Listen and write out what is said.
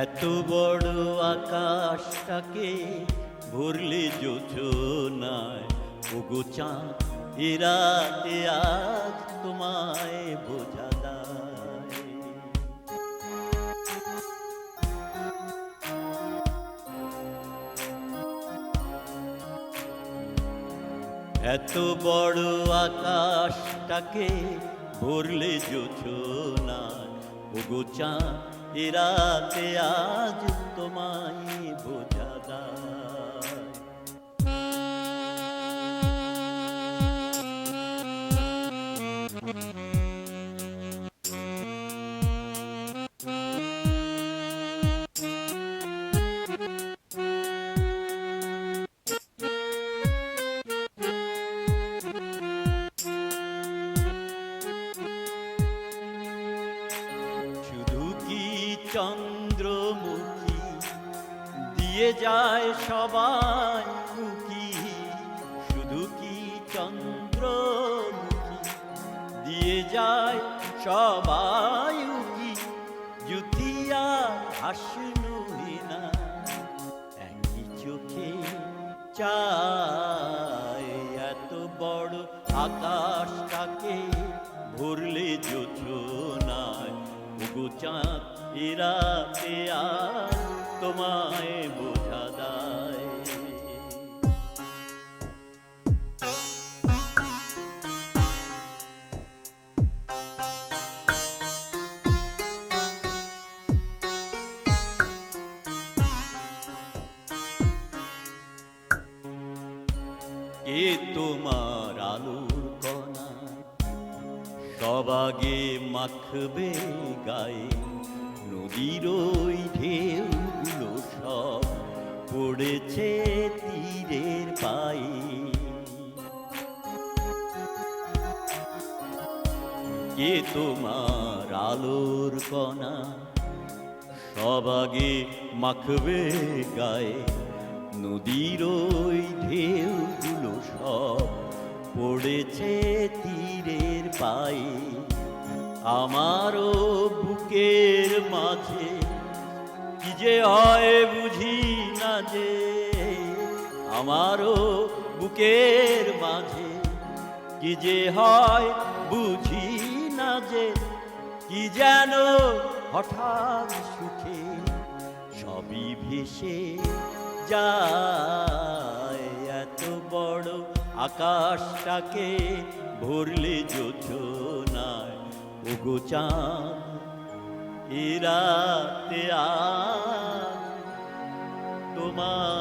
এত বড় আকাশটাকে ভরলে যোজনায়, ওগো চাঁদ এ রাতে আজ তোমায় বোঝা দায়। এত বড় আকাশটাকে ভরলে যোজনায়, ওগো চাঁদ এ রাতে আজ তোমায় বোঝা দায়। শুধু কি চন্দ্রমুখী দিয়ে যায় সবাই উকি, শুধু কি চন্দ্রমুখী দিয়ে যায় সবাই উকি, জুতিয়া হাসনুই না একই চোখে চায়। এত বড় আকাশটাকে ভরলে যোজনায়, ওগো চাঁদ এ রাতে আজ তোমায় বোঝা দায়। কে তোমার আলোর কণা সব আগে মাখবে গায়ে, নদীর ওই ঢেউগুলো সব পড়েছে তীরের পায়ে। কে তোমার আলোর কণা সব আগে মাখবে গায়ে, নদীর ওই ঢেউগুলো সব পড়েছে তীরের পায়ে। আমারও বুকের মাঝে কি যে হয় বুঝি না যে, আমারও বুকের মাঝে কি যে হয় বুঝি না যে, কি যেন হঠাৎ সুখে সবই ভেসে যায়। এত বড় আকাশটাকে ভরলে যোজনায়, ওগো চাঁদ এ রাতে আজ তোমায়